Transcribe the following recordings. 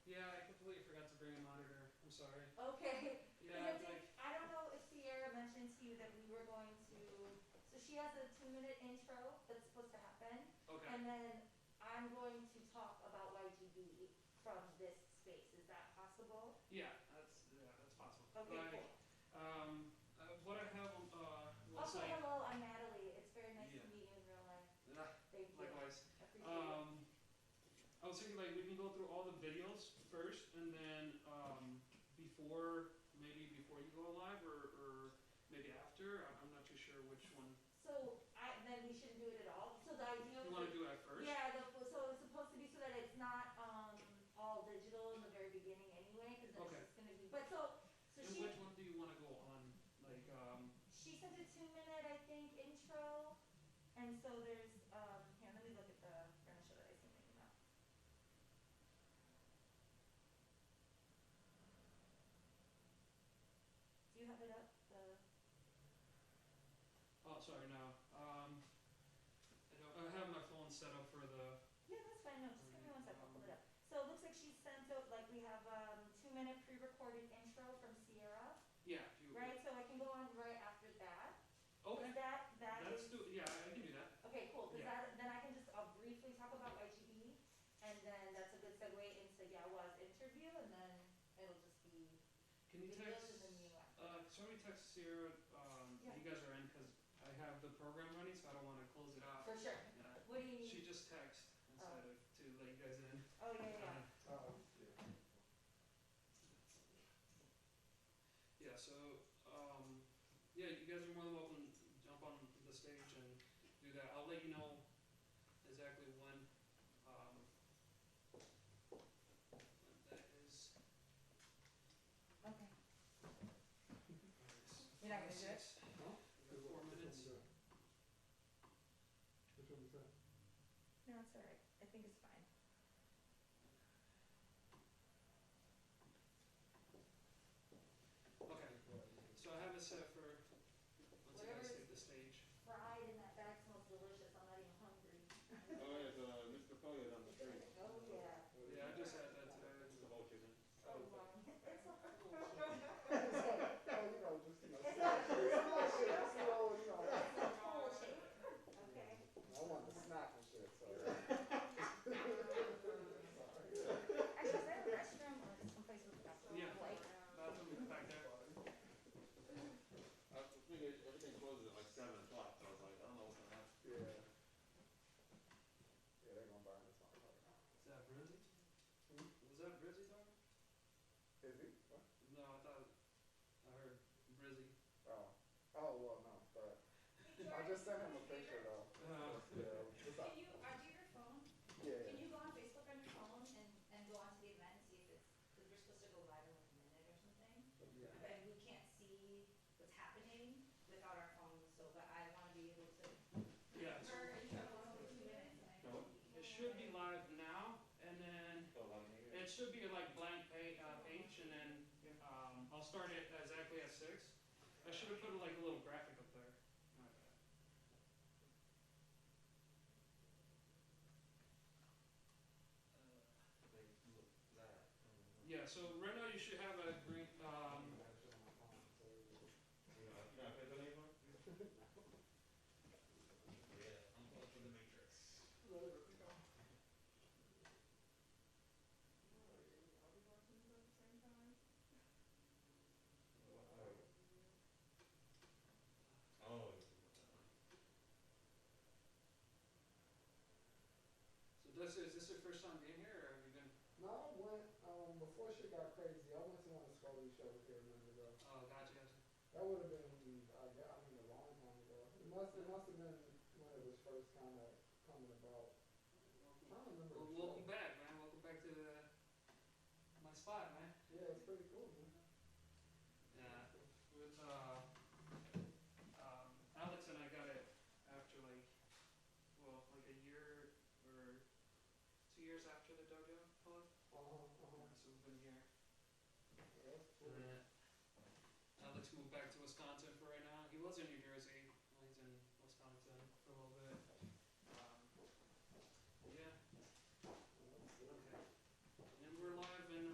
Yeah, I completely forgot to bring a monitor. I'm sorry. Okay. Yeah, it's like. I don't know if Sierra mentioned to you that we were going to, so she has a 2-minute intro that's supposed to happen. Okay. And then I'm going to talk about YGB from this space. Is that possible? Yeah, that's possible. Okay, Like, cool. what I have was Also, like. hello, I'm Natalie. It's very nice Yeah. to meet you in real life. Yeah, Thank you. likewise. I appreciate it. I was thinking like we can go through all the videos first, and then before before you go live, or maybe after. I'm not too sure which one. So then we shouldn't do it at all. So the idea. You want to do it at first? Yeah. So it's supposed to be so that it's not all digital in the very beginning anyway, because then Okay. it's just gonna be. But so And she. which one do you want to go on? Like She said a 2-minute, I think, intro, and so there's here. Let me look at the furniture that I sent in the email. Do you have it up? Oh, sorry, no. I have my phone set up for the. Yeah, that's fine. No, just give me one second. I'll pull it up. So it looks like she sent out, like, we have 2-minute pre-recorded intro from Sierra. Yeah. Right. So I can go on right after that. Okay. Let's do. Yeah, I can do that. Okay, cool. Because Yeah. then I can just briefly talk about YGB, and then that's a good segue into Yawa's interview, and then it'll just be. Can you text? Somebody text Sierra. Yeah. You guys are in because I have the program running, so I don't want to close it out. For sure. Yeah. What do you need? She just texted instead of to let you guys in. Oh yeah. Yeah. So yeah, you guys are more than welcome to jump on the stage and do that. I'll let you know exactly when that is. Okay. You're not gonna do it? No. 4 minutes. Which one was that? No, it's all right. I think it's fine. Okay. So I have it set for once you guys take the stage. Fried in that bag smells delicious. I'm not even hungry. Oh, yeah, the Mr. Polly down the street. Oh yeah. Yeah, I just had that today. It's the whole chicken. Oh, wow. It's all cool shape. Okay. I want the snack and shit, so. Actually, is there a restroom or someplace with a bathroom? Yeah. Like. Bathroom back there. I figured everything closes at like 7 o'clock, so I was like, I don't know what's gonna happen. Yeah. Yeah, they're gonna burn this motherfucker down. Is that Brizzy? Was that Brizzy talking? Is he? What? No, I thought I heard Brizzy. Oh. Oh, well, no, but I just sent him a picture though. Yeah. What's up? Can you, do you have your phone? Yeah. Can you go on Facebook on your phone and go onto the event and see if it's, because we're supposed to go live in like a minute or something? Yeah. But we can't see what's happening without our phones, so, but I want to be able to. Yeah. So For over 2 minutes. And I No. it should be live now, and then So, it should be like blank page, and then I'll start it exactly at 6. I should have put like a little graphic up there. My bad. Yeah. So right now you should have a green. Yeah, I'm going for the Matrix. Oh. So is this your first time being here, or have you been? No, I went, before shit got crazy, I went to one of Scully's shows here a minute ago. Oh, gotcha. That would have been, a long time ago. It must have been when it was first kind of coming about. I'm trying to remember. Well, welcome back, man. Welcome back to my spot, man. Yeah, it's pretty cool, man. Yeah. With Alex and I got it after like a year or 2 years after the dojo closed. So we've been here. Yeah, that's cool. Alex moved back to Wisconsin for right now. He was in New Jersey. Now he's in Wisconsin for a little bit. Yeah. Okay. And we're live in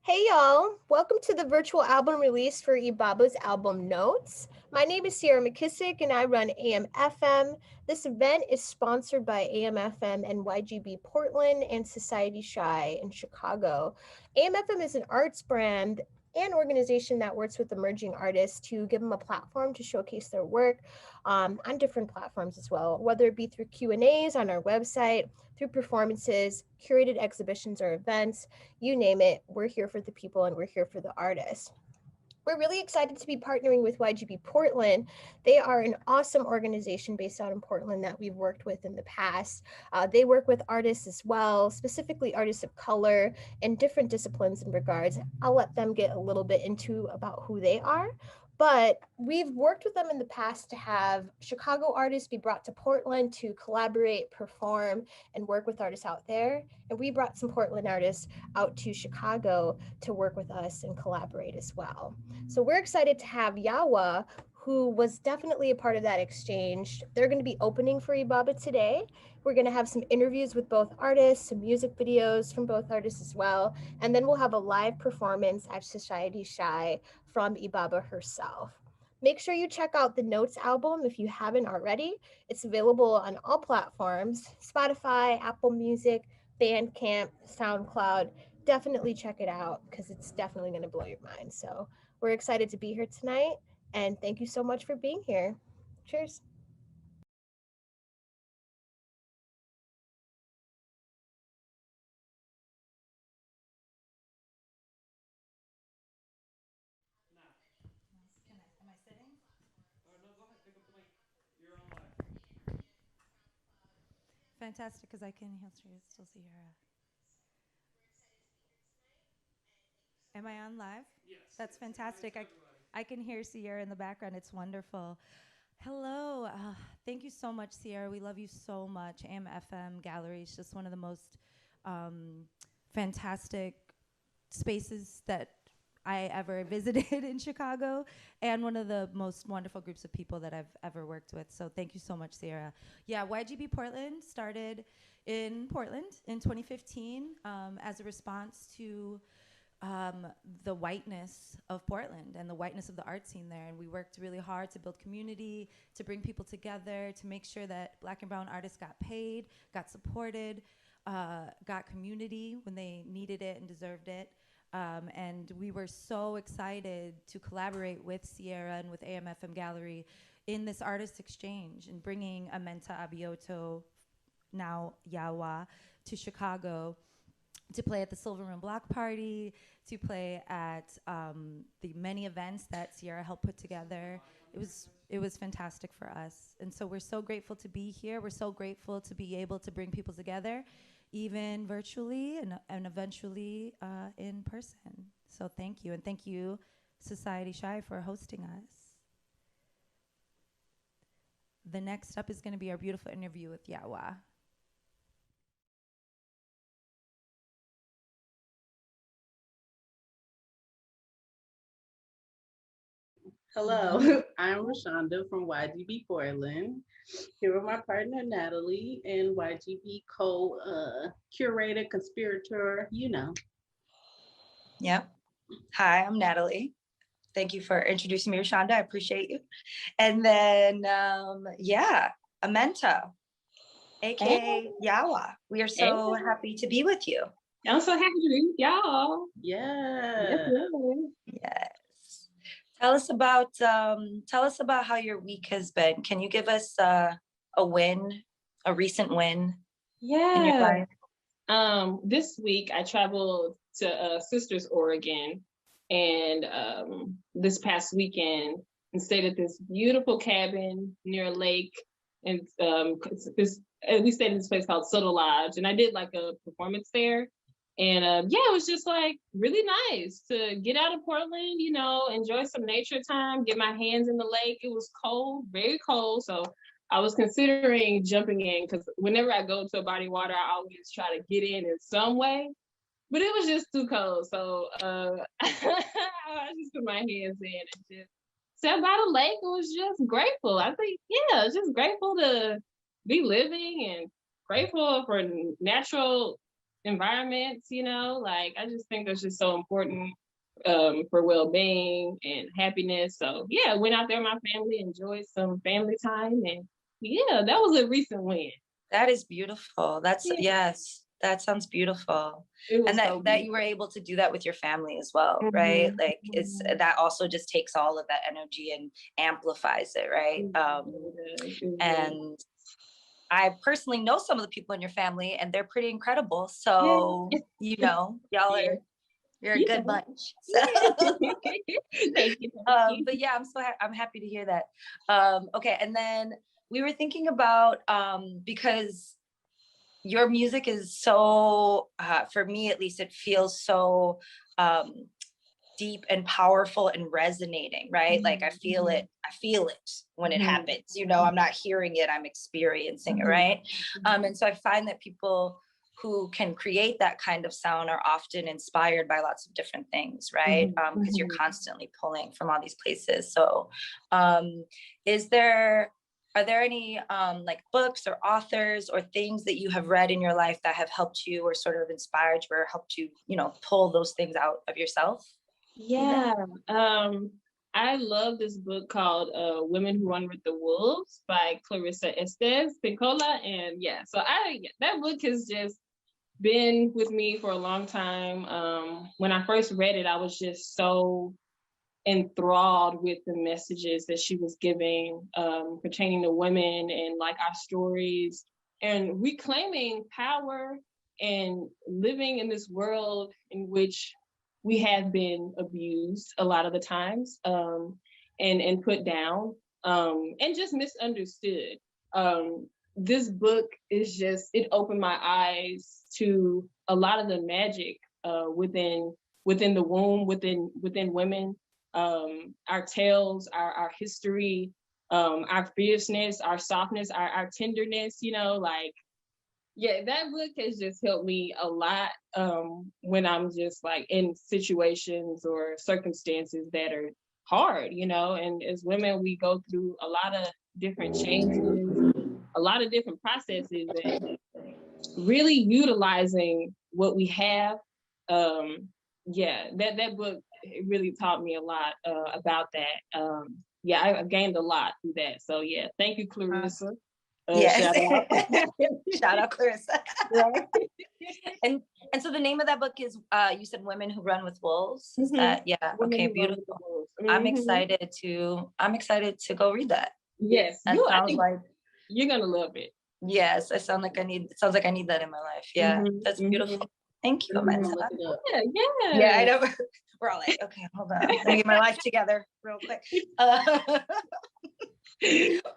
Hey y'all, welcome to the virtual album release for Ibaba's album Notes. My name is Sierra McKissick and I run AM/FM. This event is sponsored by AM/FM and YGB Portland and Society Shy in Chicago. AM/FM is an arts brand and organization that works with emerging artists to give them a platform to showcase their work on different platforms as well, whether it be through Q&As on our website, through performances, curated exhibitions or events, you name it, we're here for the people and we're here for the artists. We're really excited to be partnering with YGB Portland. They are an awesome organization based out in Portland that we've worked with in the past. They work with artists as well, specifically artists of color in different disciplines and regards. I'll let them get a little bit into about who they are. But we've worked with them in the past to have Chicago artists be brought to Portland to collaborate, perform, and work with artists out there. And we brought some Portland artists out to Chicago to work with us and collaborate as well. So we're excited to have Yawa, who was definitely a part of that exchange. They're going to be opening for Ibaba today. We're going to have some interviews with both artists, some music videos from both artists as well. And then we'll have a live performance at Society Shy from Ibaba herself. Make sure you check out the Notes album if you haven't already. It's available on all platforms, Spotify, Apple Music, Bandcamp, SoundCloud. Definitely check it out because it's definitely going to blow your mind. So we're excited to be here tonight, and thank you so much for being here. Cheers. Now, Am I sitting? no, go ahead, pick up the mic. You're on live. Fantastic, because I can still see her. Am I on live? Yes. That's yes, fantastic. hi to everybody. I can hear Sierra in the background. It's wonderful. Hello. Thank you so much, Sierra. We love you so much. AM/FM Gallery is just one of the most fantastic spaces that I ever visited in Chicago, and one of the most wonderful groups of people that I've ever worked with. So thank you so much, Sierra. Yeah, YGB Portland started in Portland in 2015 as a response to the whiteness of Portland and the whiteness of the art scene there. And we worked really hard to build community, to bring people together, to make sure that Black and brown artists got paid, got supported, got community when they needed it and deserved it. And we were so excited to collaborate with Sierra and with AM/FM Gallery in this artist exchange and bringing Amenta Abioto, now Yawa, to Chicago to play at the Silver Room Block Party, to play at the many events that Sierra helped put together. It was fantastic for us. And so we're so grateful to be here. We're so grateful to be able to bring people together, even virtually and eventually in person. So thank you. And thank you, Society Shy, for hosting us. The next up is going to be our beautiful interview with Yawa. Hello, I'm Rashonda from YGB Portland, here with my partner Natalie and YGB co-curator, conspirator, you know. Yep. Hi, I'm Natalie. Thank you for introducing me, Rashonda. I appreciate you. And then, Amenta, aka Yawa. We are so happy to be with you. I'm so happy to be with y'all. Yeah. Yes. Tell us about how your week has been. Can you give us a recent win in your life? This week I traveled to Sisters, Oregon, and this past weekend and stayed at this beautiful cabin near a lake, and we stayed in this place called Soto Lodge, and I did like a performance there. And it was just like really nice to get out of Portland, you know, enjoy some nature time, get my hands in the lake. It was cold, very cold. So I was considering jumping in because whenever I go to a body of water, I always try to get in some way. But it was just too cold. So I just put my hands in and just sat by the lake. It was just grateful. I think, just grateful to be living and grateful for natural environments, you know, like I just think that's just so important for well-being and happiness. So yeah, went out there with my family, enjoyed some family time, and yeah, that was a recent win. That is beautiful. That's Yeah. yes, that sounds beautiful. It was And that so that you were able to do that with your family as well, right? Like it's that also just takes all of that energy and amplifies it, right? And I personally know some of the people in your family and they're pretty incredible. So, you know, y'all are, you're a good bunch. So. Thank you. But yeah, I'm happy to hear that. Okay. And then we were thinking about, because your music is so, for me at least, it feels so deep and powerful and resonating, right? Like I feel it when it happens, you know, I'm not hearing it, I'm experiencing it, right? And so I find that people who can create that kind of sound are often inspired by lots of different things, right? Because you're constantly pulling from all these places. So are there any like books or authors or things that you have read in your life that have helped you or sort of inspired you or helped you, you know, pull those things out of yourself? Yeah. I love this book called Women Who Run with the Wolves by Clarissa Estes Pincola. And yeah, so that book has just been with me for a long time. When I first read it, I was just so enthralled with the messages that she was giving pertaining to women and like our stories and reclaiming power and living in this world in which we have been abused a lot of the times and put down and just misunderstood. This book is just, it opened my eyes to a lot of the magic within the womb, within women, our tales, our history, our fierceness, our softness, our tenderness, you know, like, yeah, that book has just helped me a lot when I'm just like in situations or circumstances that are hard, you know, and as women, we go through a lot of different changes, a lot of different processes, and really utilizing what we have. Yeah, that book, it really taught me a lot about that. Yeah, I gained a lot through that. So yeah, thank you, Clarissa. Yes. Shout out. Shout out, Clarissa. Right. And so the name of that book is you said Women Who Run with Wolves. Is that okay, beautiful. I'm excited to go read that. Yes, that sounds like you're gonna love it. Yes, it sounds like I need that in my life. Yeah, that's beautiful. Thank you, Amanda. Yeah, I know. We're all like, okay, hold on. Let me get my life together real quick.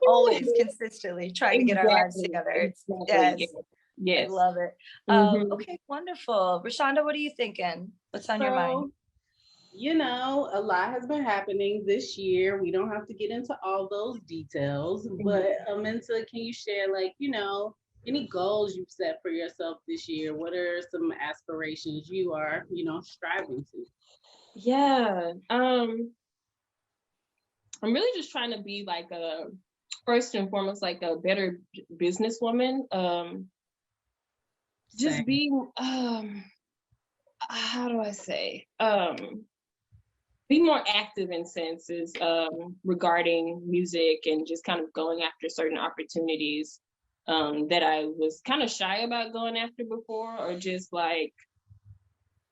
Always consistently trying to get our lives together. Yes. I love it. Okay, wonderful. Rashonda, what are you thinking? What's on your mind? You know, a lot has been happening this year. We don't have to get into all those details, but Amenta, can you share, like, you know, any goals you've set for yourself this year? What are some aspirations you are, you know, striving to? Yeah. I'm really just trying to be like first and foremost, like a better businesswoman. Just being, how do I say? Be more active in senses regarding music and just kind of going after certain opportunities that I was kind of shy about going after before, or just like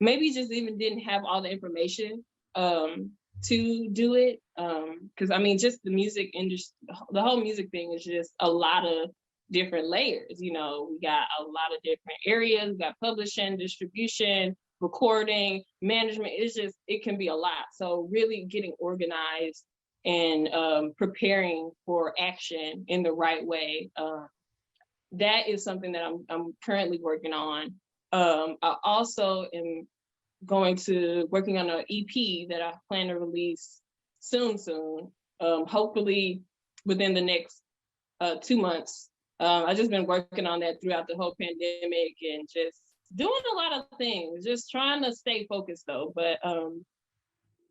maybe just even didn't have all the information to do it. Because I mean, just the music industry, the whole music thing is just a lot of different layers. You know, we got a lot of different areas. We got publishing, distribution, recording, management. It can be a lot. So really getting organized and preparing for action in the right way. That is something that I'm currently working on. I also am working on an EP that I plan to release soon. Hopefully within the next 2 months. I've just been working on that throughout the whole pandemic and just doing a lot of things, just trying to stay focused though. But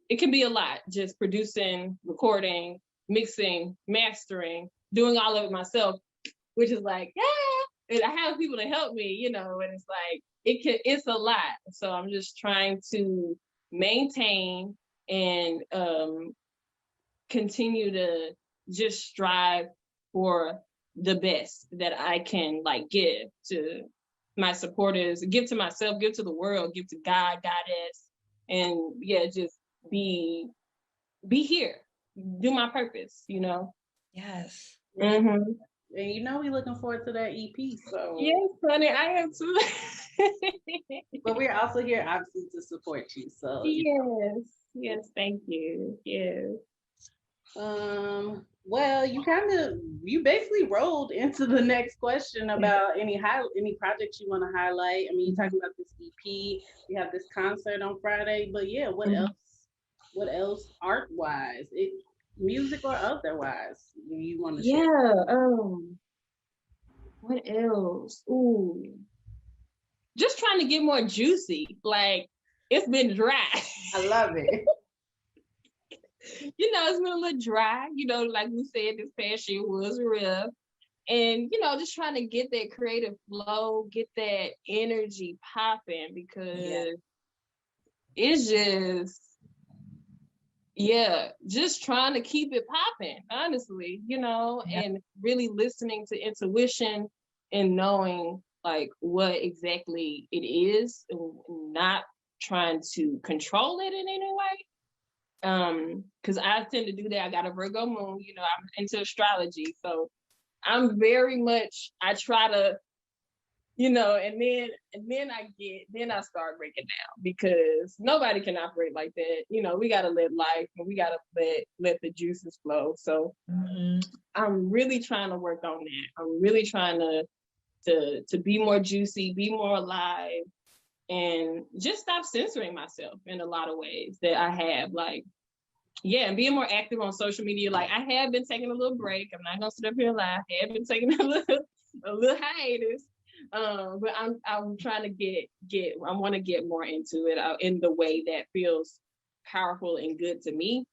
it can be a lot, just producing, recording, mixing, mastering, doing all of it myself, which is like, yeah, and I have people to help me, you know, and it's like, it's a lot. So I'm just trying to maintain and continue to just strive for the best that I can like give to my supporters, give to myself, give to the world, give to God, Goddess, and yeah, just be here, do my purpose, you know. Yes. Mm-hmm. And you know we looking forward to that EP. So Yes, honey, I am too. but we're also here obviously to support you. So yes, thank you. Yes. Well, you basically rolled into the next question about any projects you want to highlight. I mean, you're talking about this EP, you have this concert on Friday, but yeah, what else? What else art wise? Music or otherwise you want to share? What else? Ooh. Just trying to get more juicy. Like, it's been dry. I love it. You know, it's been a little dry. You know, like we said, this past year was rough. And, you know, just trying to get that creative flow, get that energy popping, because it's just trying to keep it popping, honestly, you know, and really listening to intuition and knowing like what exactly it is and not trying to control it in any way. Because I tend to do that. I got a Virgo moon, you know, I'm into astrology. So I'm very much, I try to, you know, and then I start breaking down, because nobody can operate like that. You know, we gotta live life and we gotta let the juices flow. So I'm really trying to work on that. I'm really trying to be more juicy, be more alive, and just stop censoring myself in a lot of ways that I have. Like, and being more active on social media. Like, I have been taking a little break. I'm not gonna sit up here and lie. I have been taking a little hiatus. But I'm trying to I want to get more into it in the way that feels powerful and good to me.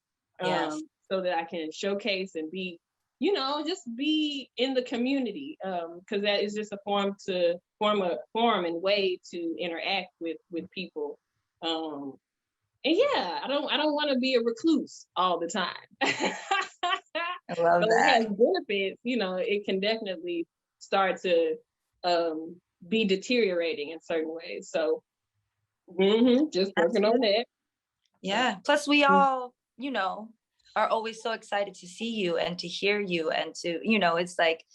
So that I can showcase and be, you know, just be in the community. Because that is just a form and way to interact with people. And I don't want to be a recluse all the time. I love that. It has benefits, you know. It can definitely start to be deteriorating in certain ways. So just working on that. Yeah. Plus we all, you know, are always so excited to see you and to hear you and to, you know, it's like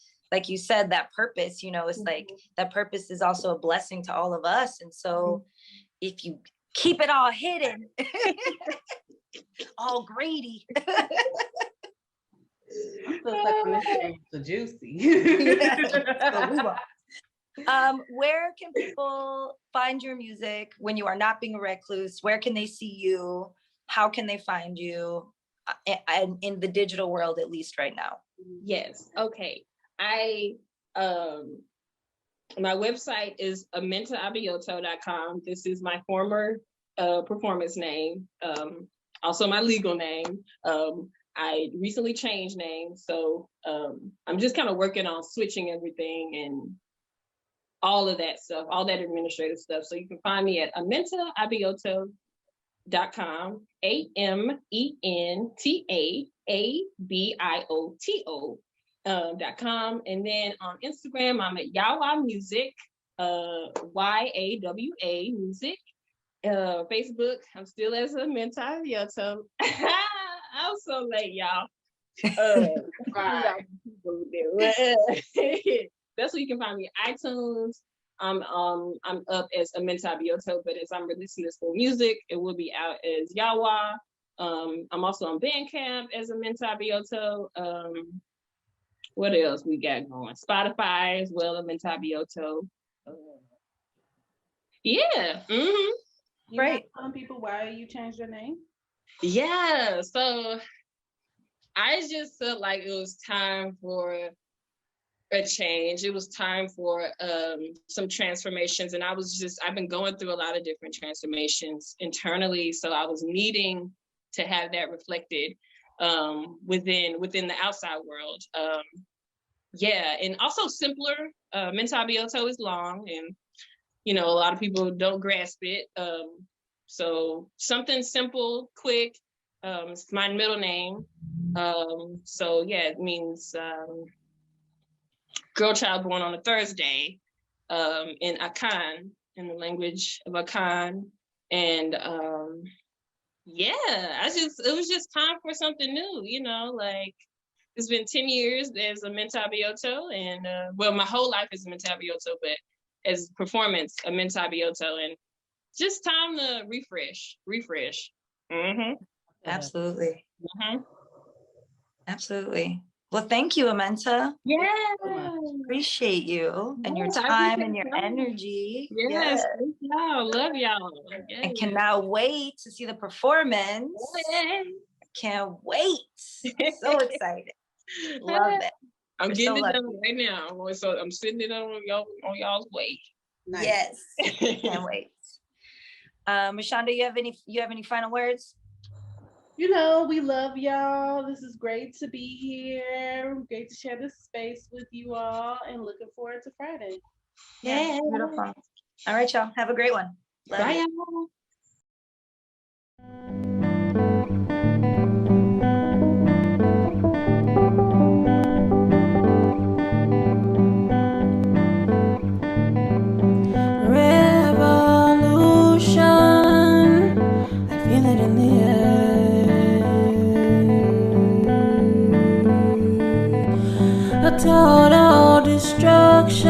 you said, that purpose, you know, it's like that purpose is also a blessing to all of us. And so if you keep it all hidden, all greedy. I'm still stuck on this thing. So juicy. Where can people find your music when you are not being a recluse? Where can they see you? How can they find you in the digital world, at least right now? Yes. Okay. My website is amentaabioto.com. This is my former performance name, also my legal name. I recently changed names, so I'm just kind of working on switching everything and all of that stuff, all that administrative stuff. So you can find me at amentaabioto.com, AMENTAABIOTO.com. And then on Instagram, I'm at Yawa Music, YAWA Music. Facebook, I'm still as Amenta Abioto. I'm so late, y'all. That's where you can find me. iTunes. I'm up as Amenta Abioto, but as I'm releasing this full music, it will be out as Yawa. I'm also on Bandcamp as Amenta Abioto. What else we got going? Spotify as well, Amenta Abioto. Right. Telling people why you changed your name? Yeah, so I just felt like it was time for a change. It was time for some transformations, and I've been going through a lot of different transformations internally, so I was needing to have that reflected within the outside world. And also simpler. Amenta Abioto is long, and you know, a lot of people don't grasp it. So something simple, quick. It's my middle name. So yeah, it means girl child born on a Thursday, in Akan, in the language of Akan. And yeah, it was just time for something new, you know, like it's been 10 years as a Mental Bioto, and well, my whole life is a Mental Bioto, but as performance, a Mental Bioto, and just time to refresh. Mm-hmm. Absolutely. Mm-hmm. Absolutely. Well, thank you, Amenta. Yeah. Appreciate you and your Yes, I time and appreciate your y'all. energy. Yes, thank y'all. Love y'all. Yes. And cannot wait to see the performance. Yes. Can't wait. So excited. Love it. I'm We're getting so it done lucky. right now. So I'm sitting it on y'all's way. Nice. Yes. Can't wait. Mashonda, you have any final words? You know, we love y'all. This is great to be here. Great to share this space with you all, and looking forward to Friday. Yeah, beautiful. All right, y'all. Have a great one. Love Bye, you. y'all. Revolution, I feel it in the air. A total destruction,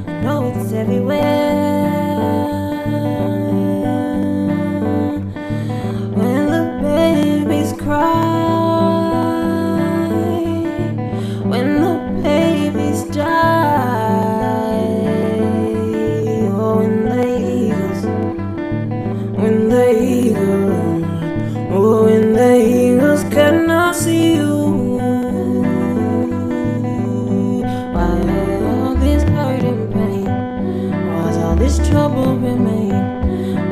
I know it's everywhere. When the babies cry, when the babies die, oh, when the eagles, oh, when the eagles cannot see you. Why all this hurt and pain? Why's all this trouble remain?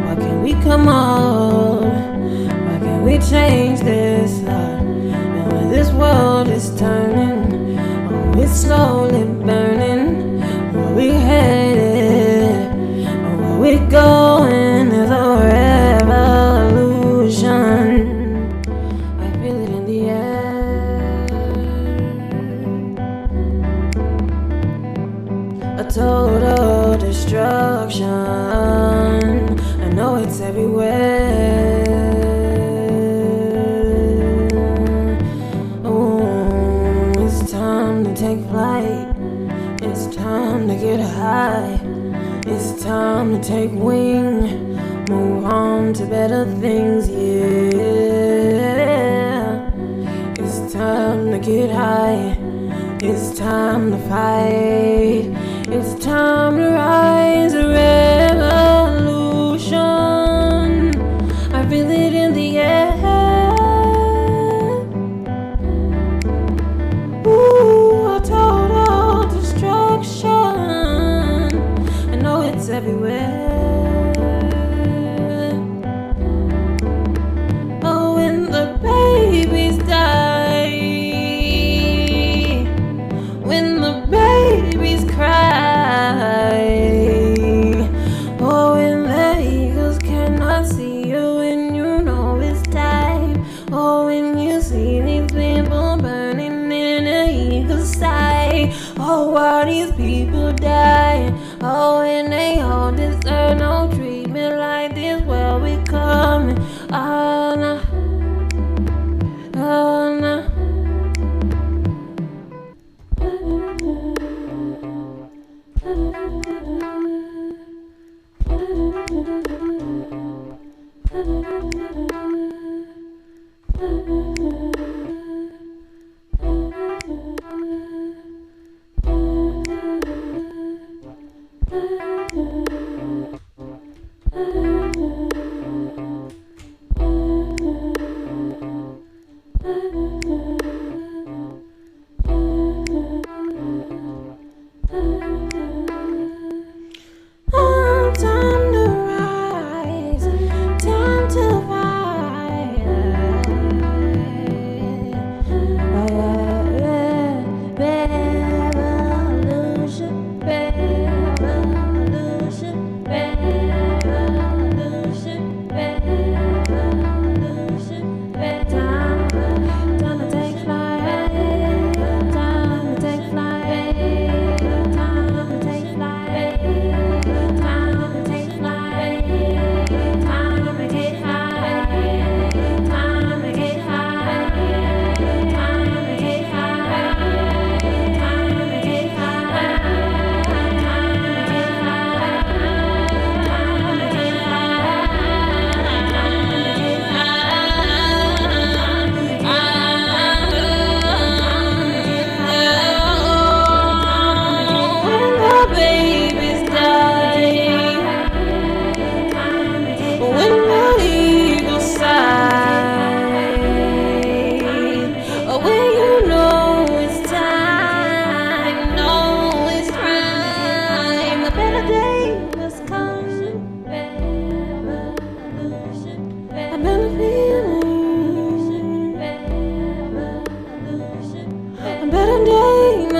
Why can't we come up? Why can't we change this heart? And when this world is turning, oh, it's slowly burning. Where we headed? Where we going? There's a revolution. I feel it in the air. A total destruction, I know it's everywhere. Oh, it's time to take flight. It's time to get high. It's time to take wing. Move on to better things, yeah. It's time to get high. It's time to fight. It's time to rise, a revolution. I feel it in the air. Ooh, a total destruction. I know it's everywhere. Oh, when the babies die, when the babies cry, oh, when the eagles cannot see you, and you know it's time. Oh, when you see these people burning in an eagle's sight. Oh, why these people die? Oh, and they all deserve no treatment like this. Where we coming? Oh, no. Oh, no. Time to rise, time to fight. Revolution, revolution.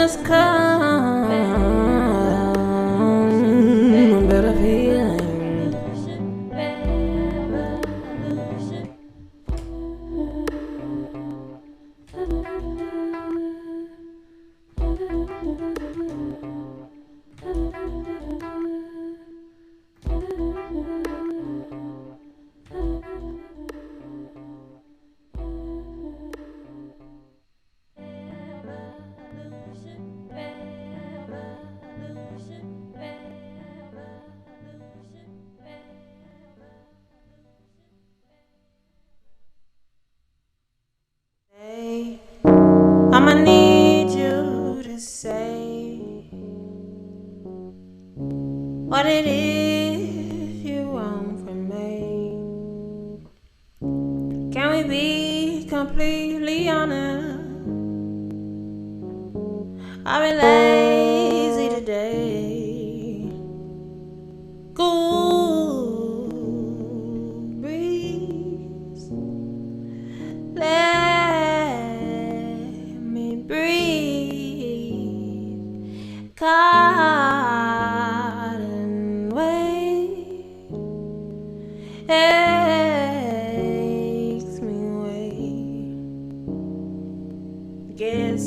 has come a better feeling. I'ma need you to say what it is you want from me. Can we be completely honest? I've been lazy today. Cool breeze, let me breathe. Cotton weight aches me wait. Guess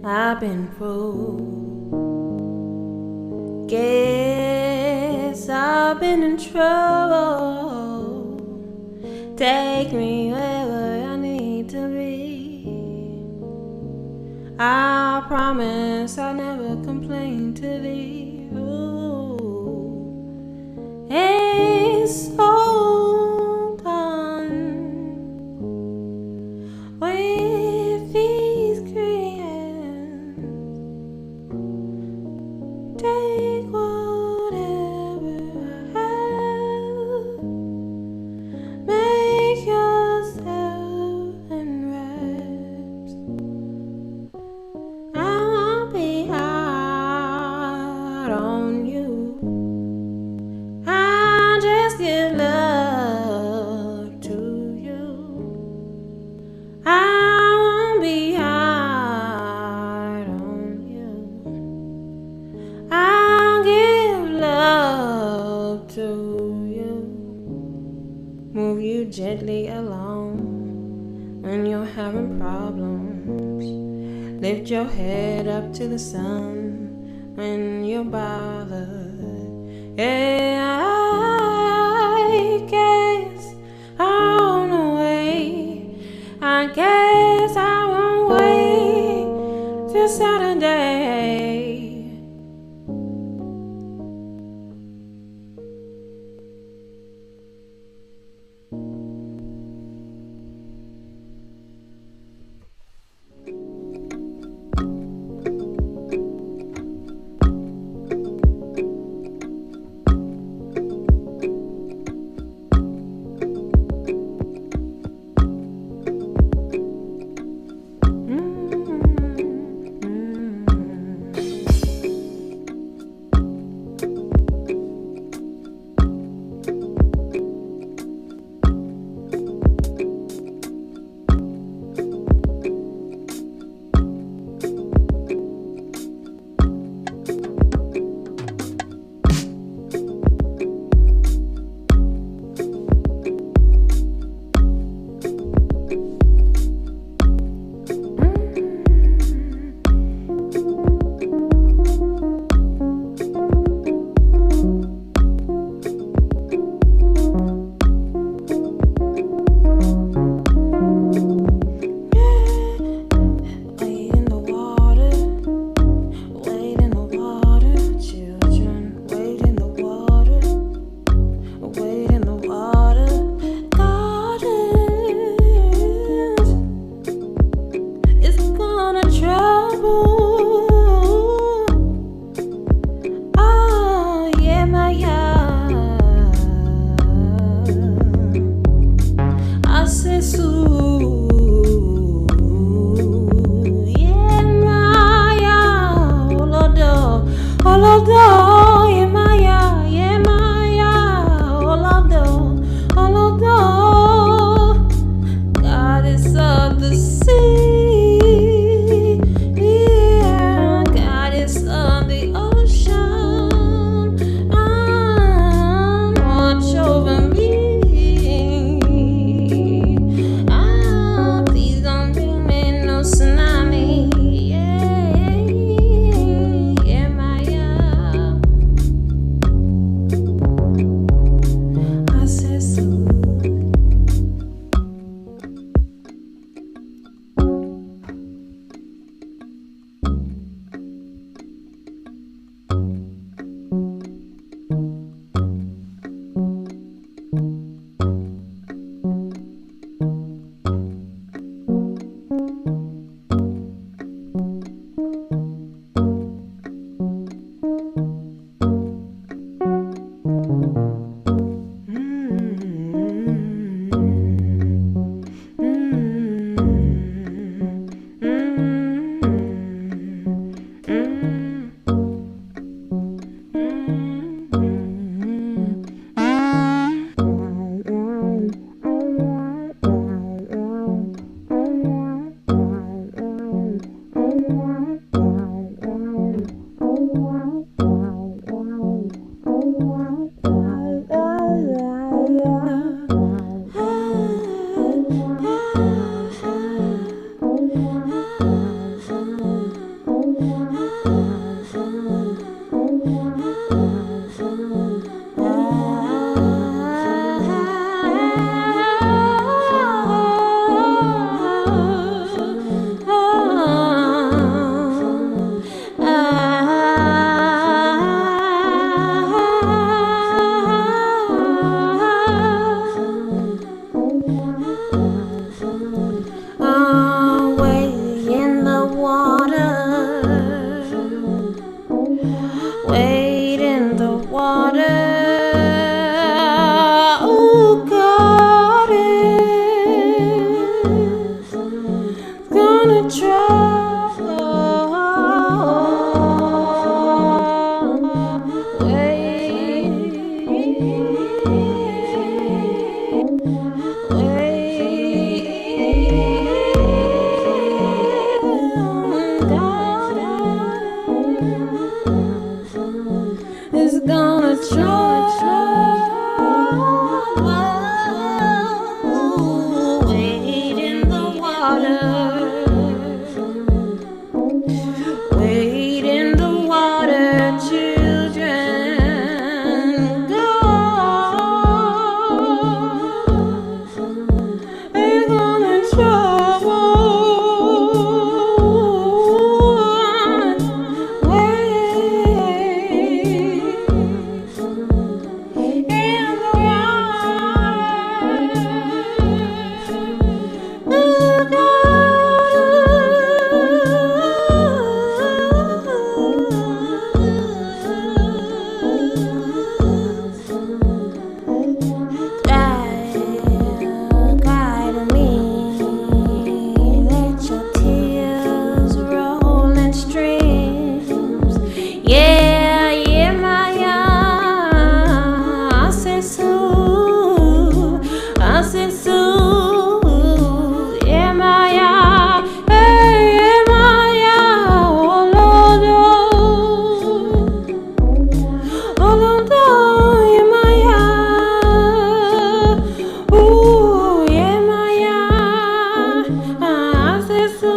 I've been fooled. Guess I've been in trouble. Take me wherever I need to be. I promise I'll never complain to thee. Ooh, it's so done with these crayons. Take whatever I have, make yourself in wraps. I'll be hard on you. I'll just give love to you. I won't be hard on you. I'll give love to you. Move you gently along when you're having problems. Lift your head up to the sun when you're bothered. Yeah, I guess I'll wait. I guess I won't wait till Saturday. Goddess of the sea. It's gonna wade in the water. Wade in the water, children. Go. It's gonna guide me. Let your tears roll in streams. Yeah, yeah, Maya. I said so. I said so. Yeah, Maya. Hey, yeah, Maya. Oh, Lord, oh. Oh, Lord, oh, yeah, Maya. Ooh, yeah, Maya. I said so.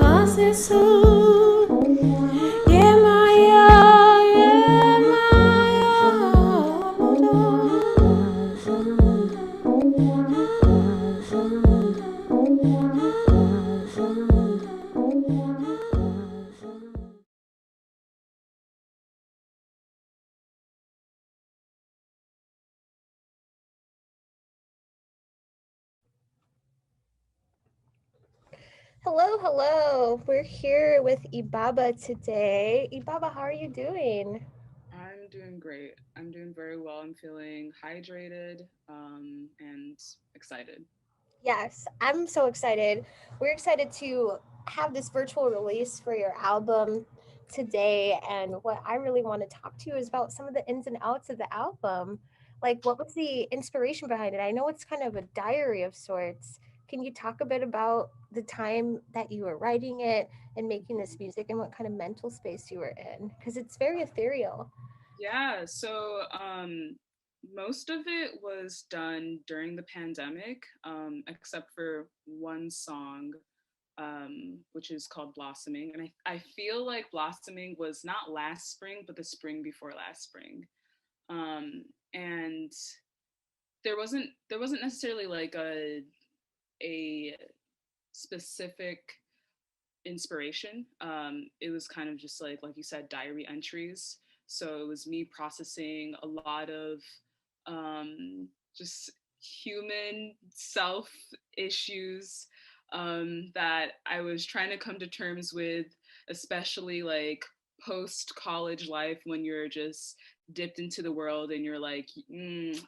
I said so. Yeah, Maya. Yeah, Hello, hello. We're here with Ibaba today. Ibaba, how are you doing? I'm doing great. I'm doing very well. I'm feeling hydrated and excited. Yes, I'm so excited. We're excited to have this virtual release for your album today. And what I really want to talk to you is about some of the ins and outs of the album. Like, what was the inspiration behind it? I know it's kind of a diary of sorts. Can you talk a bit about the time that you were writing it and making this music and what kind of mental space you were in? Because it's very ethereal. Yeah, so most of it was done during the pandemic, except for one song, which is called Blossoming. And I feel like Blossoming was not last spring, but the spring before last spring. And there wasn't necessarily like a specific inspiration. It was kind of just like you said, diary entries. So it was me processing a lot of just human self issues that I was trying to come to terms with, especially like post college life when you're just dipped into the world and you're like,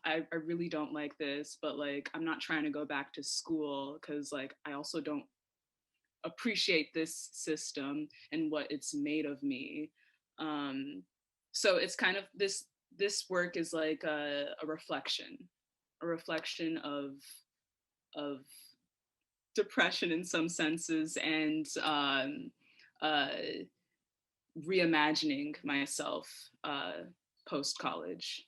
I really don't like this, but like I'm not trying to go back to school because like I also don't appreciate this system and what it's made of me. So it's kind of this work is like a reflection of depression in some senses, and uh, reimagining myself post college.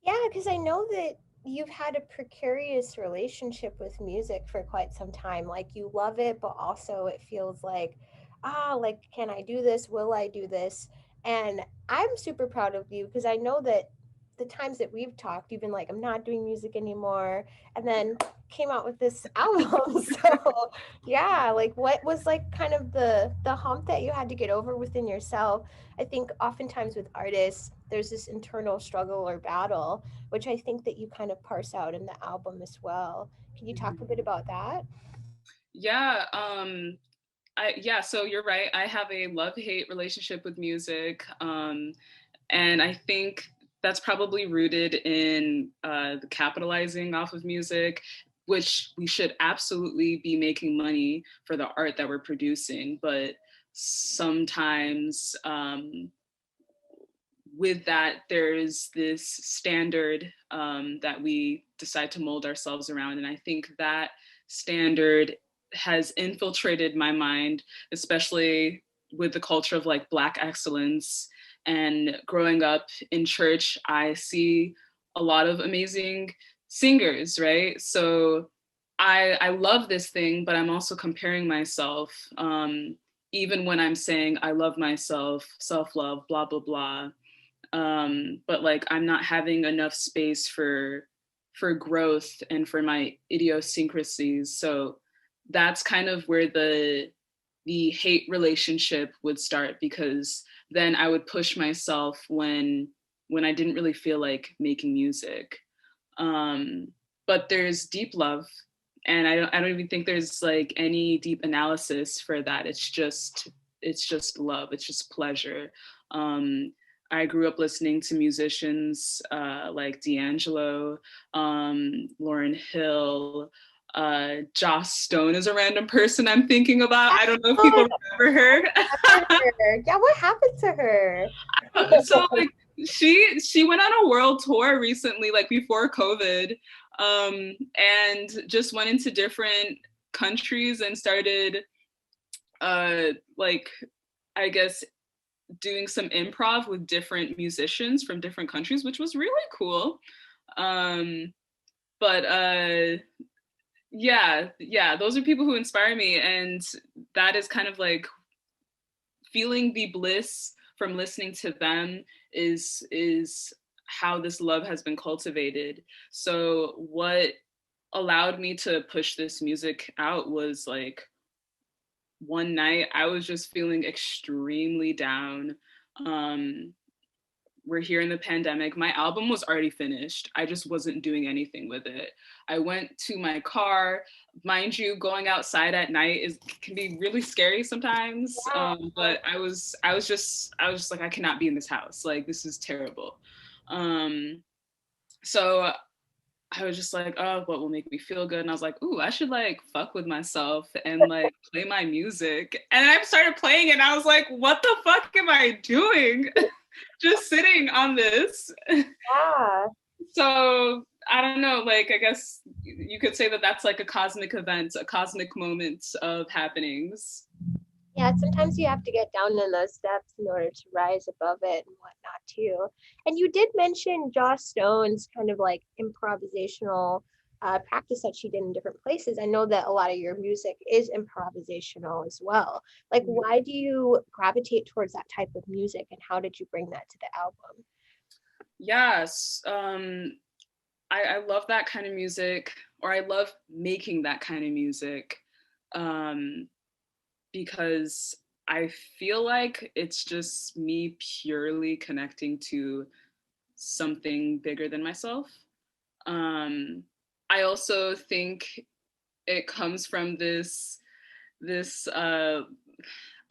Yeah, because I know that you've had a precarious relationship with music for quite some time. Like you love it, but also it feels like, like, can I do this? Will I do this? And I'm super proud of you because I know that the times that we've talked, you've been like, I'm not doing music anymore. And then came out with this album. So yeah, like what was like kind of the hump that you had to get over within yourself? I think oftentimes with artists, there's this internal struggle or battle, which I think that you kind of parse out in the album as well. Can you talk a bit about that? Yeah, so you're right. I have a love-hate relationship with music. And I think that's probably rooted in the capitalizing off of music. which we should absolutely be making money for the art that we're producing, but sometimes with that, there's this standard that we decide to mold ourselves around. And I think that standard has infiltrated my mind, especially with the culture of like Black excellence. And growing up in church, I see a lot of amazing singers, right? So I love this thing, but I'm also comparing myself, even when I'm saying I love myself, self-love, blah, blah, blah. But like I'm not having enough space for growth and for my idiosyncrasies. So that's kind of where the hate relationship would start, because then I would push myself when I didn't really feel like making music. But there's deep love, and I don't even think there's like any deep analysis for that. It's just love. It's just pleasure. I grew up listening to musicians like D'Angelo, Lauryn Hill, Joss Stone is a random person I'm thinking about. I don't know if people remember her. Yeah, what happened to her? So like she went on a world tour recently, like before COVID, and just went into different countries and started like, I guess, doing some improv with different musicians from different countries, which was really cool. But yeah, those are people who inspire me, and that is kind of like feeling the bliss from listening to them is how this love has been cultivated. So what allowed me to push this music out was like, one night I was just feeling extremely down. We're here in the pandemic. My album was already finished. I just wasn't doing anything with it. I went to my car. Mind you, going outside at night can be really scary sometimes. But I was just like, I cannot be in this house. Like, this is terrible. So I was just like, oh, what will make me feel good? And I was like, ooh, I should like fuck with myself and like play my music. And I started playing it and I was like, what the fuck am I doing? Just sitting on this. Yeah. So I don't know, like, I guess you could say that that's like a cosmic event, a cosmic moment of happenings. Yeah, sometimes you have to get down in those steps in order to rise above it and whatnot too. And you did mention Joss Stone's kind of like improvisational practice that she did in different places. I know that a lot of your music is improvisational as well. Like, why do you gravitate towards that type of music, and how did you bring that to the album? Yes, I love that kind of music, or I love making that kind of music. Because I feel like it's just me purely connecting to something bigger than myself. I also think it comes from this I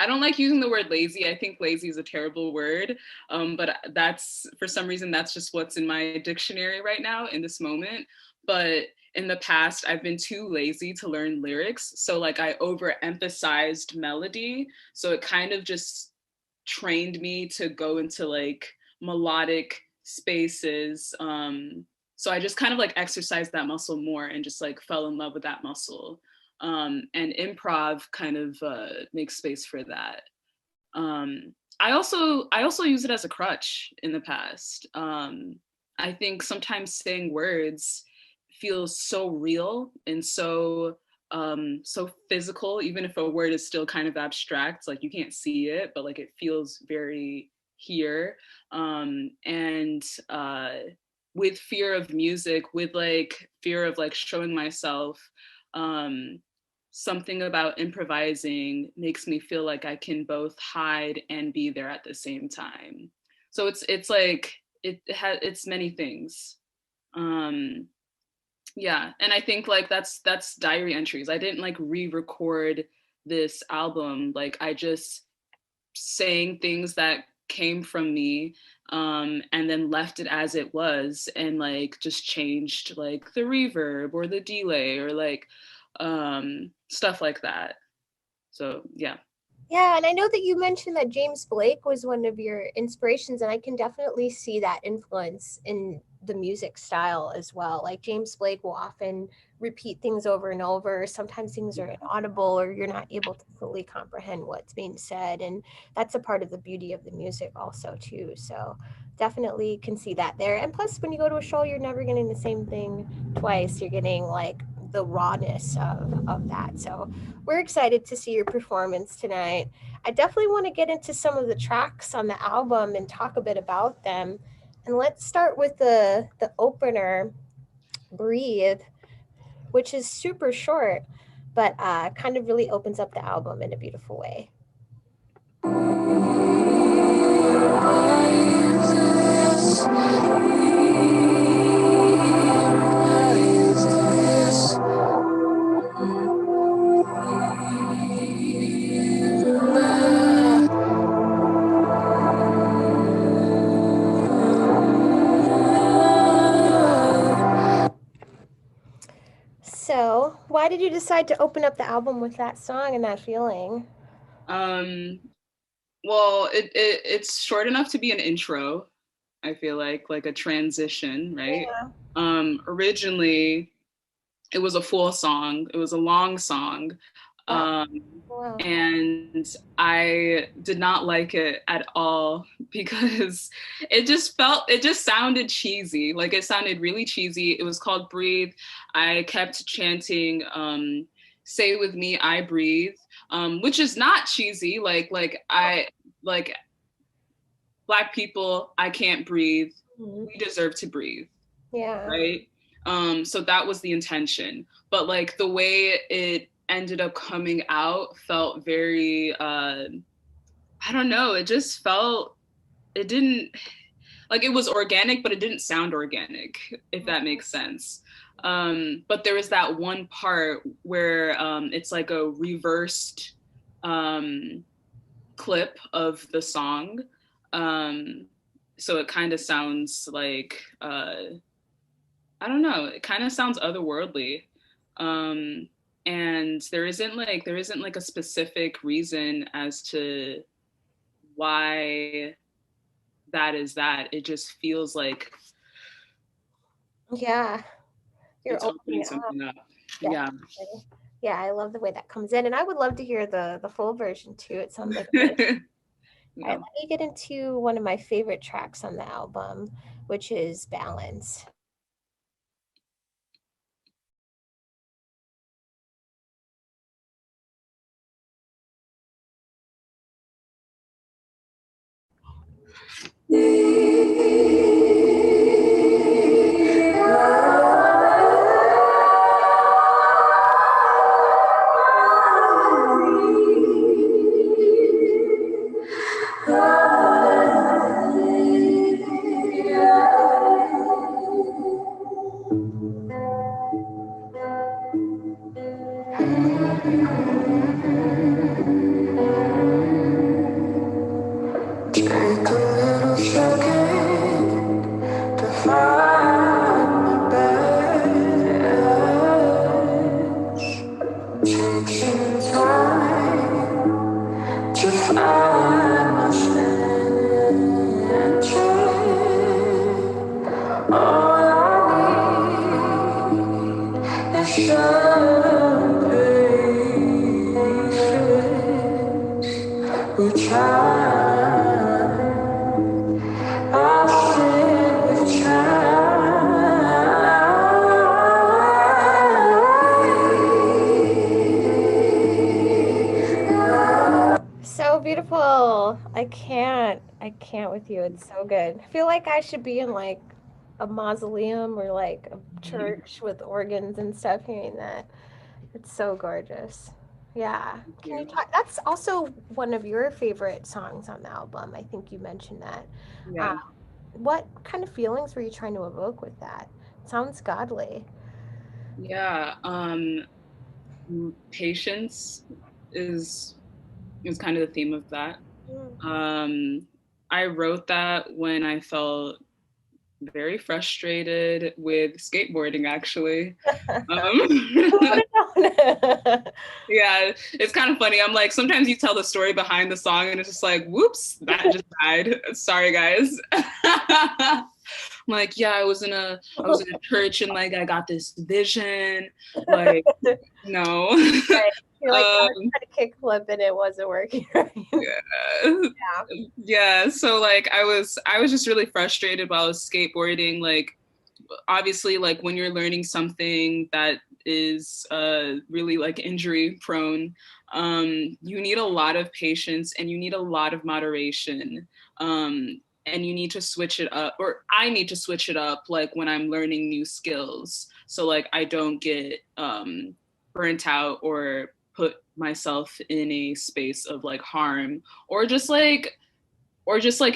don't like using the word lazy. I think lazy is a terrible word, but that's, for some reason, that's just what's in my dictionary right now in this moment. But in the past, I've been too lazy to learn lyrics. So like I overemphasized melody. So it kind of just trained me to go into like melodic spaces. So I just kind of like exercised that muscle more and just like fell in love with that muscle. And improv kind of makes space for that. I also use it as a crutch in the past. I think sometimes saying words feels so real and so physical, even if a word is still kind of abstract, like you can't see it, but like it feels very here. And with fear of music, with like fear of like showing myself, something about improvising makes me feel like I can both hide and be there at the same time. So it's like it's many things. Yeah, and I think like that's diary entries. I didn't like re-record this album. Like I just saying things that came from me, and then left it as it was, and like just changed like the reverb or the delay or like stuff like that. So yeah. Yeah, and I know that you mentioned that James Blake was one of your inspirations, and I can definitely see that influence in the music style as well. Like James Blake will often repeat things over and over. Sometimes things are inaudible or you're not able to fully comprehend what's being said. And that's a part of the beauty of the music also too. So definitely can see that there. And plus when you go to a show, you're never getting the same thing twice. You're getting like the rawness of that. So we're excited to see your performance tonight. I definitely want to get into some of the tracks on the album and talk a bit about them. And let's start with the opener, Breathe, which is super short, but kind of really opens up the album in a beautiful way. So, why did you decide to open up the album with that song and that feeling? Well, it's short enough to be an intro, I feel like a transition, right? Yeah. Originally, it was a full song. It was a long song. Wow. And I did not like it at all because it just sounded cheesy. Like it sounded really cheesy. It was called Breathe. I kept chanting, say with me, I breathe, which is not cheesy. Like Black people, I can't breathe. We deserve to breathe. Yeah. Right. So that was the intention. But like the way it ended up coming out felt very I don't know, it just felt, it didn't, like it was organic, but it didn't sound organic, if that makes sense. But there was that one part where it's like a reversed clip of the song. So it kind of sounds like I don't know, it kind of sounds otherworldly. And there isn't like a specific reason as to why that is that. It just feels like Yeah. You're it's opening something up. Yeah. Yeah, I love the way that comes in. And I would love to hear the full version too. It sounds like a All right, let me get into one of my favorite tracks on the album, which is Balance. So beautiful. I can't with you. It's so good. I feel like I should be in like a mausoleum or like a church with organs and stuff hearing that. It's so gorgeous. Yeah. Can you talk? That's also one of your favorite songs on the album. I think you mentioned that. Yeah. What kind of feelings were you trying to evoke with that? It sounds godly. Yeah. Patience is kind of the theme of that. I wrote that when I felt very frustrated with skateboarding, actually. Yeah, it's kind of funny. I'm like, sometimes you tell the story behind the song and it's just like, whoops, that just died. Sorry, guys. I'm like, yeah, I was in a church and like I got this vision. Like, no. Right. You're like, I was trying to kickflip and it wasn't working. Yeah. So like I was just really frustrated while skateboarding. Like, obviously, like when you're learning something that is really like injury prone, you need a lot of patience and you need a lot of moderation. And you need to switch it up, or I need to switch it up, like when I'm learning new skills. So like I don't get burnt out or put myself in a space of like harm, or just like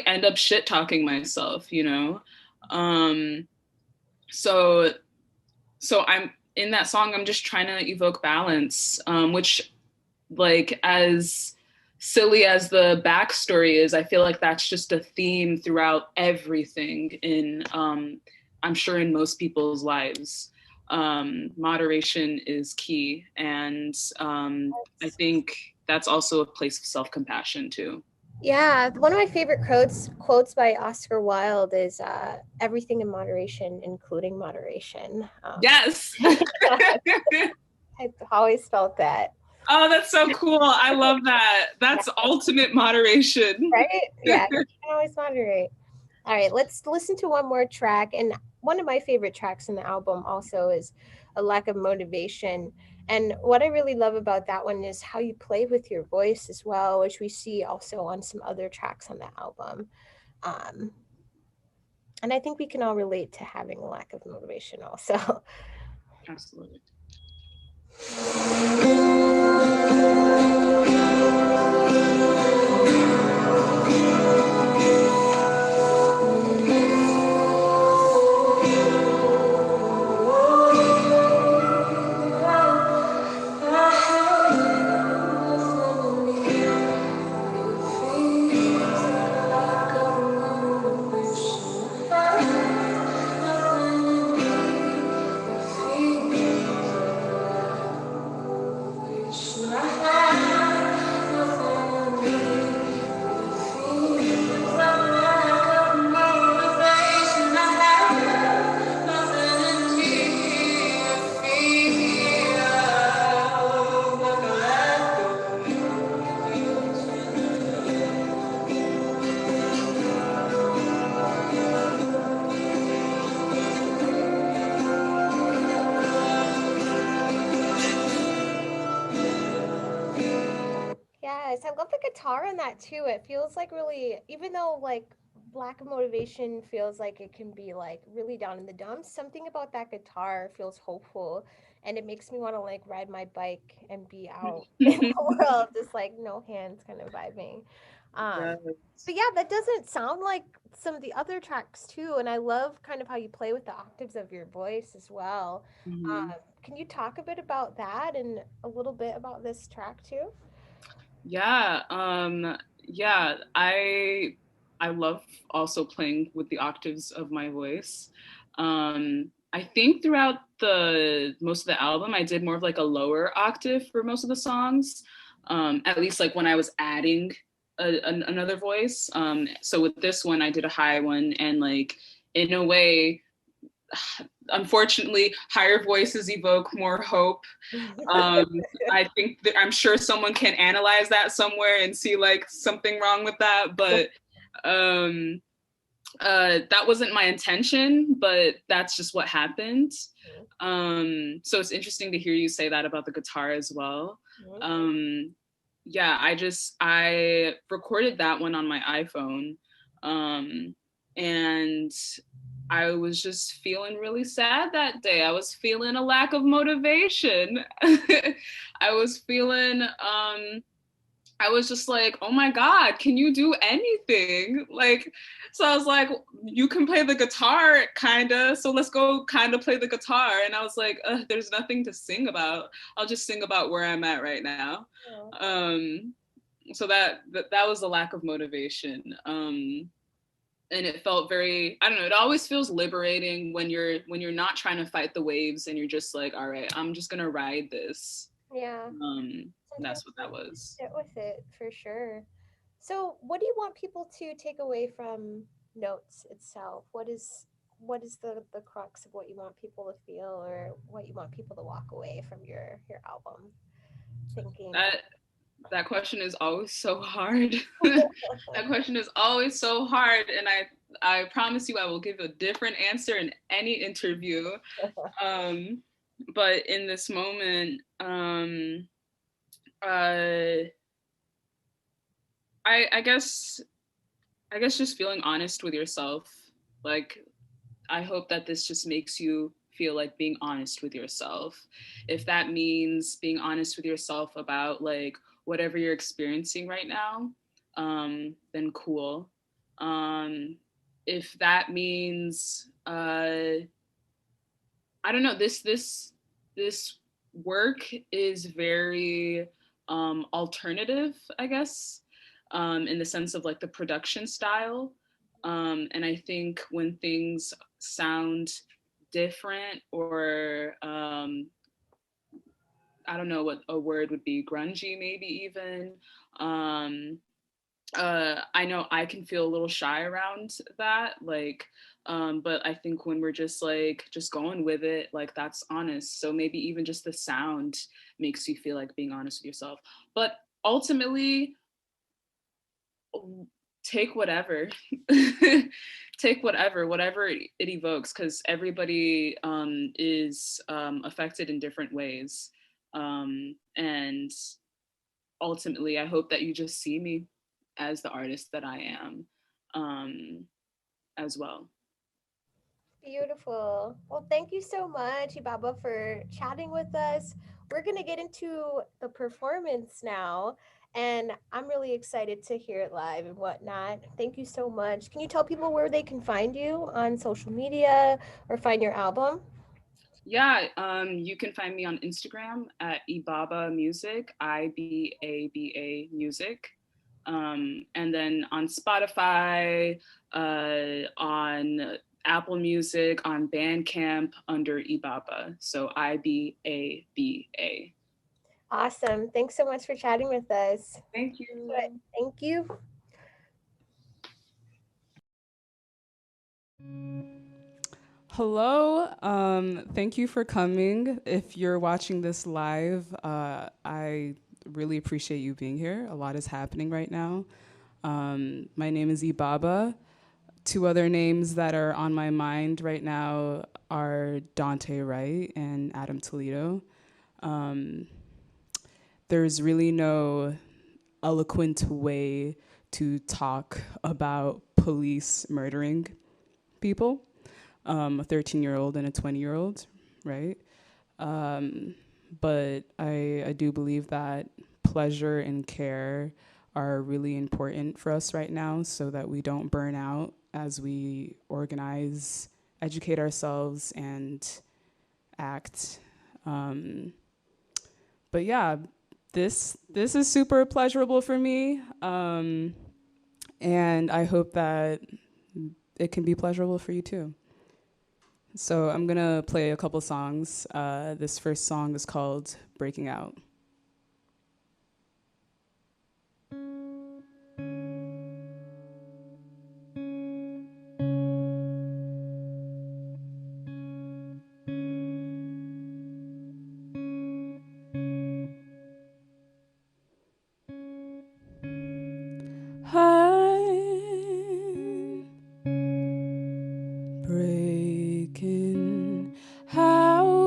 end up shit talking myself, you know? So I'm in that song, I'm just trying to evoke balance, which, like, as silly as the backstory is, I feel like that's just a theme throughout everything in, I'm sure in most people's lives. Moderation is key. And I think that's also a place of self-compassion too. Yeah, one of my favorite quotes by Oscar Wilde is everything in moderation, including moderation. Yes. I've always felt that. Oh, that's so cool. I love that. That's ultimate moderation. Right? Yeah, you can always moderate. All right, let's listen to one more track. And one of my favorite tracks in the album also is A Lack of Motivation. And what I really love about that one is how you play with your voice as well, which we see also on some other tracks on the album. And I think we can all relate to having a lack of motivation also. Absolutely. Yes, I love the guitar in that too. It feels like really, even though like lack of motivation feels like it can be like really down in the dumps, something about that guitar feels hopeful, and it makes me want to like ride my bike and be out in the world, just like no hands kind of vibing. But yeah, that doesn't sound like some of the other tracks too, and I love kind of how you play with the octaves of your voice as well. Can you talk a bit about that and a little bit about this track too? Yeah, I love also playing with the octaves of my voice. I think throughout the most of the album, I did more of like a lower octave for most of the songs. At least like when I was adding another voice. So with this one, I did a high one, and like in a way, unfortunately, higher voices evoke more hope. I think that I'm sure someone can analyze that somewhere and see like something wrong with that, but that wasn't my intention, but that's just what happened. So it's interesting to hear you say that about the guitar as well. Yeah, I recorded that one on my iPhone, and I was just feeling really sad that day. I was feeling a lack of motivation. I was feeling, I was just like, oh my God, can you do anything? Like, so I was like, you can play the guitar, kinda, so let's go kinda play the guitar. And I was like, there's nothing to sing about. I'll just sing about where I'm at right now. so that was a lack of motivation. And it felt very, I don't know, it always feels liberating when you're not trying to fight the waves and you're just like, all right, I'm just gonna ride this. Yeah. That's what that was. Sit with it for sure. So what do you want people to take away from Notes itself? What is the crux of what you want people to feel, or what you want people to walk away from your album thinking? That question is always so hard. That question is always so hard, and I promise you I will give a different answer in any interview. But in this moment, I guess just feeling honest with yourself. Like, I hope that this just makes you feel like being honest with yourself. If that means being honest with yourself about like whatever you're experiencing right now, then cool. If that means I don't know, this work is very alternative, I guess, in the sense of like the production style. And I think when things sound different, or I don't know what a word would be, grungy maybe even, I know I can feel a little shy around that, like, but I think when we're just going with it, like, that's honest. So maybe even just the sound makes you feel like being honest with yourself. But ultimately, take whatever. Take whatever it evokes, because everybody is affected in different ways. And ultimately, I hope that you just see me as the artist that I am, as well. Beautiful. Well, thank you so much, Ibaba, for chatting with us. We're going to get into the performance now, and I'm really excited to hear it live and whatnot. Thank you so much. Can you tell people where they can find you on social media or find your album? Yeah, you can find me on Instagram at Ibaba Music, Ibaba Music. And then on Spotify, on Apple Music, on Bandcamp under Ibaba. So Ibaba. Awesome. Thanks so much for chatting with us. Thank you. Thank you. Hello, thank you for coming. If you're watching this live, I really appreciate you being here. A lot is happening right now. My name is Ibaba. Two other names that are on my mind right now are Dante Wright and Adam Toledo. There's really no eloquent way to talk about police murdering people. A 13-year-old and a 20-year-old, right? But I do believe that pleasure and care are really important for us right now, so that we don't burn out as we organize, educate ourselves, and act. But yeah, this is super pleasurable for me, and I hope that it can be pleasurable for you too. So I'm gonna play a couple songs. This first song is called Breaking Out. Breaking out.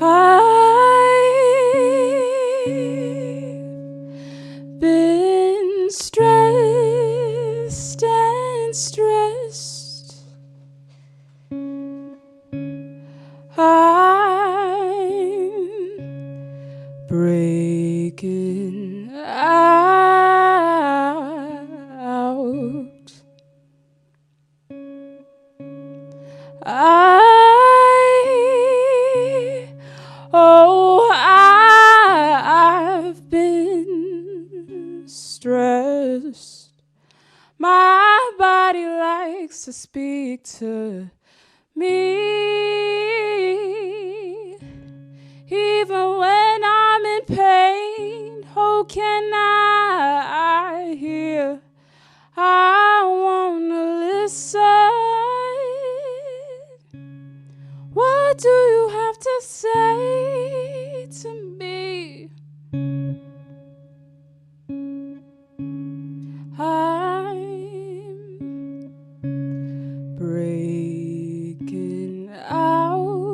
I've been stressed and stressed. I'm breaking out. speak to me. Even when I'm in pain, oh, can I hear? I wanna listen. What do you have to say to me? I'm breaking out.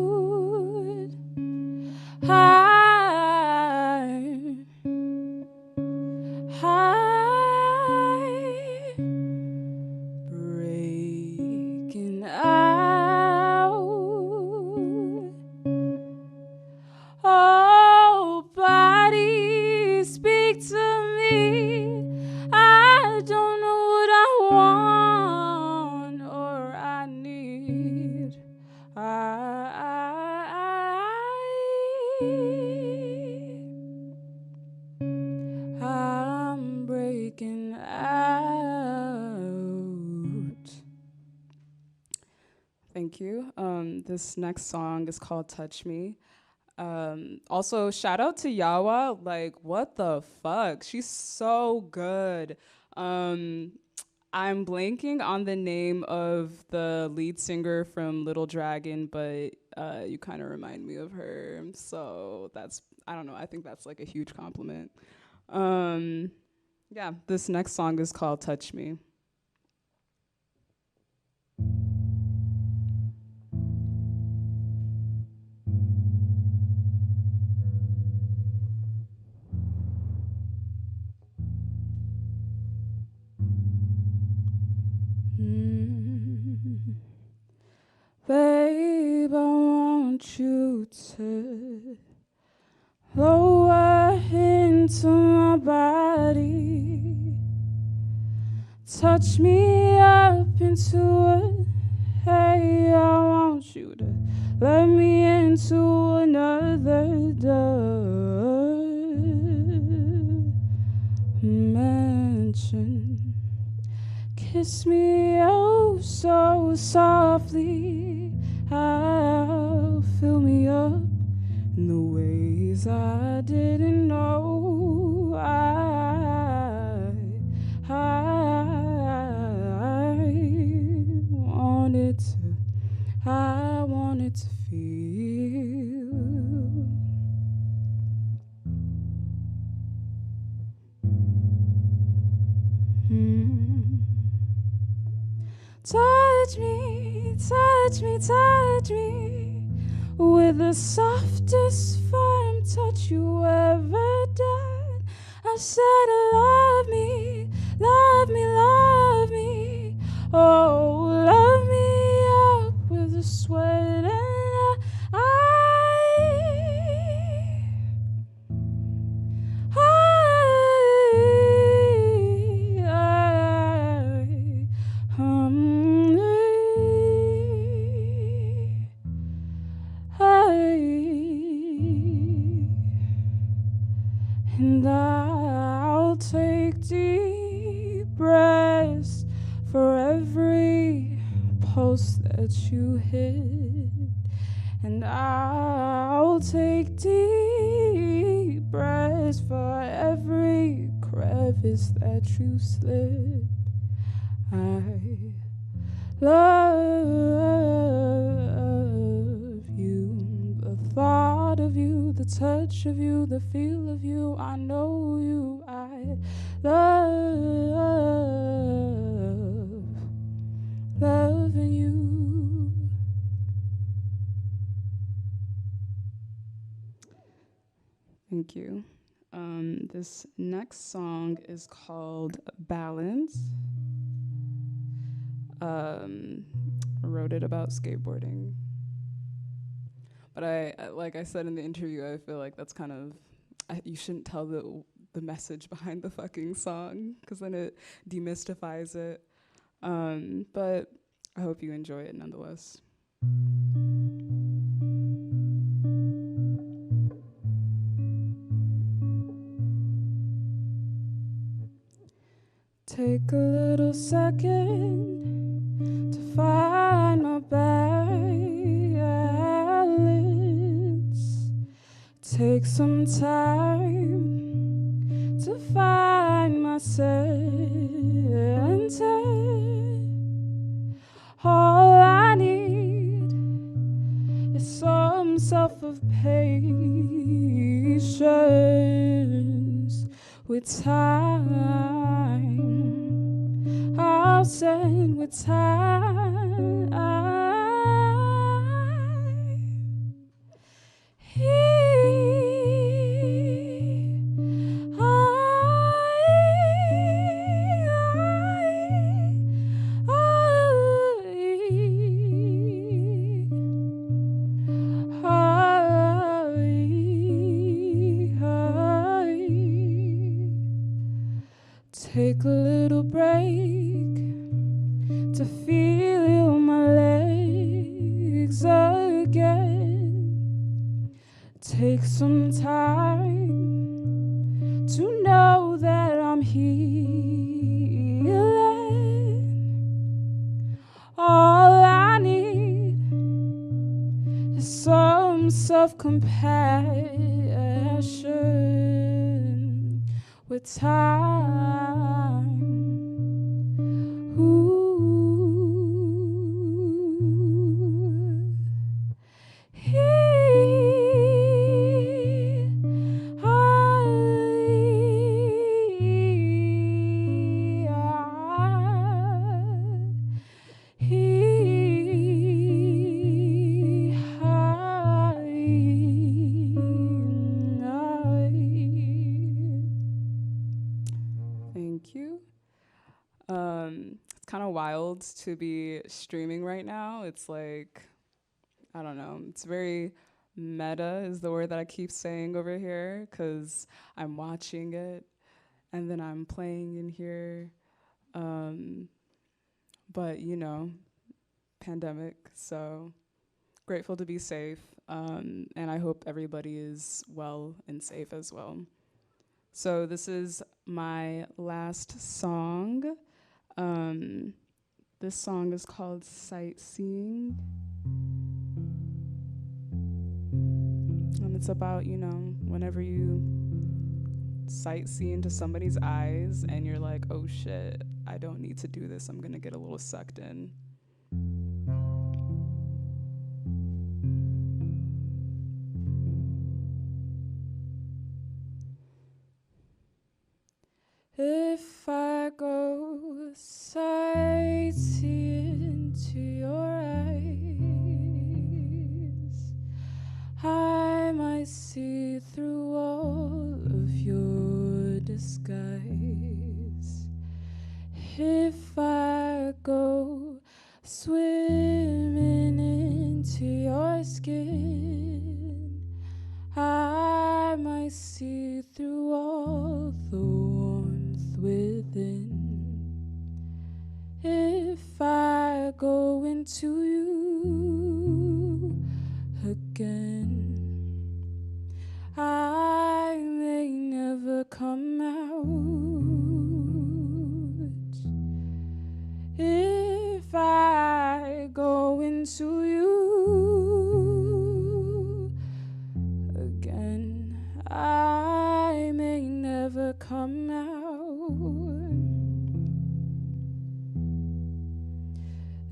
I'm breaking out. Oh, body, speak to me. I don't know what I want or I need. I'm breaking out. Thank you. This next song is called Touch Me. Also, shout out to Yawa. Like, what the fuck? She's so good. I'm blanking on the name of the lead singer from Little Dragon, but you kind of remind me of her. So that's, I don't know, I think that's like a huge compliment. Yeah, this next song is called Touch Me. Babe, I want you to lower into my body, touch me up into it. Hey, I want you to let me into another dimension. Kiss me oh so softly. I'll fill me up in the ways I didn't know. I wanted to feel. Touch me, touch me, touch me with the softest firm touch you ever done. I said love me, love me, love me. Oh, love me up with the sweat and and I'll take deep breaths for every pulse that you hit, and I'll take deep breaths for every crevice that you slip. I love you, the thought of you, the touch of you, the feel of you. I know you. I loving you. Thank you. This next song is called Balance. I wrote it about skateboarding. But I like I said in the interview, I feel like that's kind of, you shouldn't tell the message behind the fucking song, because then it demystifies it. But I hope you enjoy it nonetheless. Take a little second to find my balance. Take some time to find my center. All I need is some self of patience. With time, I'll send with time. Take a little break to feel my legs again. Take some time to know that I'm healing. All I need is some self-compassion. With time, Thank you. It's kind of wild to be streaming right now. It's like, I don't know, it's very meta is the word that I keep saying over here, because I'm watching it and then I'm playing in here. But, you know, pandemic, so grateful to be safe. And I hope everybody is well and safe as well. So this is my last song. This song is called Sightseeing. And it's about, you know, whenever you sightsee into somebody's eyes and you're like, oh shit, I don't need to do this, I'm gonna get a little sucked in. If I go sightseeing to your eyes, I might see through all of your disguise. If I go swimming into your skin, I might see through all the warmth within. If I go into you again, I may never come out. If I go into you again, I may never come out.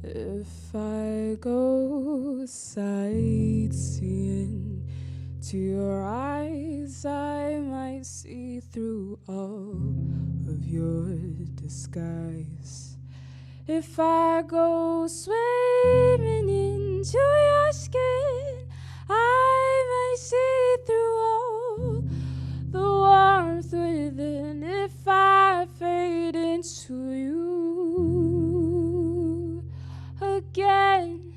If I go sightseeing to your eyes, I might see through all of your disguise. If I go swimming into your skin, I might see through all the warmth within. If I fade into you again,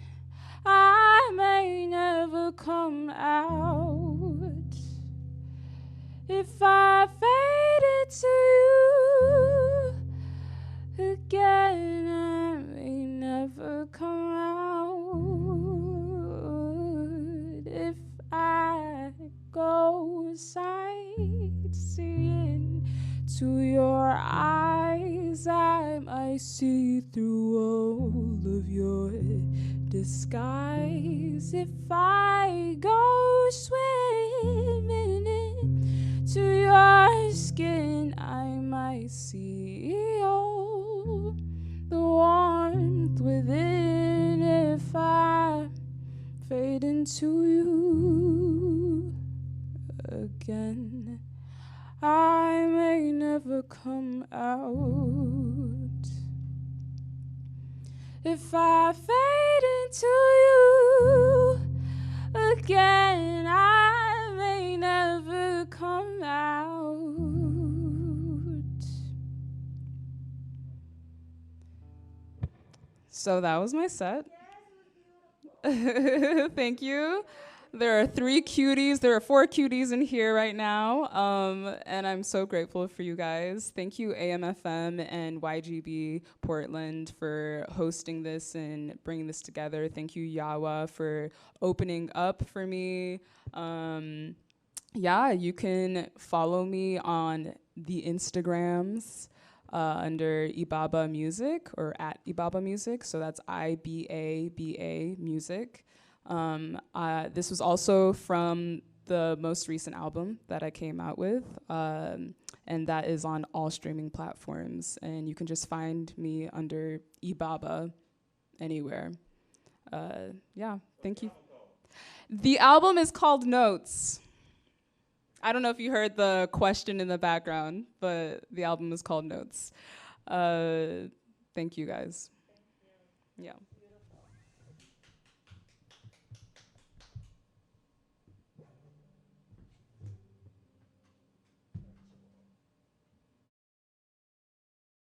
I may never come out. If I fade into you again, I may never come out. If I go sightseeing to your eyes, I might see through all of of your disguise. If I go swimming into your skin, I might see all the warmth within. If I fade into you again, I may never come out. If I fade into you again, I may never come out. So that was my set. Thank you. There are 3 cuties. There are 4 cuties in here right now, and I'm so grateful for you guys. Thank you, AMFM and YGB Portland, for hosting this and bringing this together. Thank you, Yawa, for opening up for me. Yeah, you can follow me on the Instagrams under Ibaba Music or at Ibaba Music. So that's IBABA Music. This was also from the most recent album that I came out with, and that is on all streaming platforms. And you can just find me under Ibaba anywhere. Yeah, thank you. The album is called Notes. I don't know if you heard the question in the background, but the album is called Notes. Thank you guys. Yeah.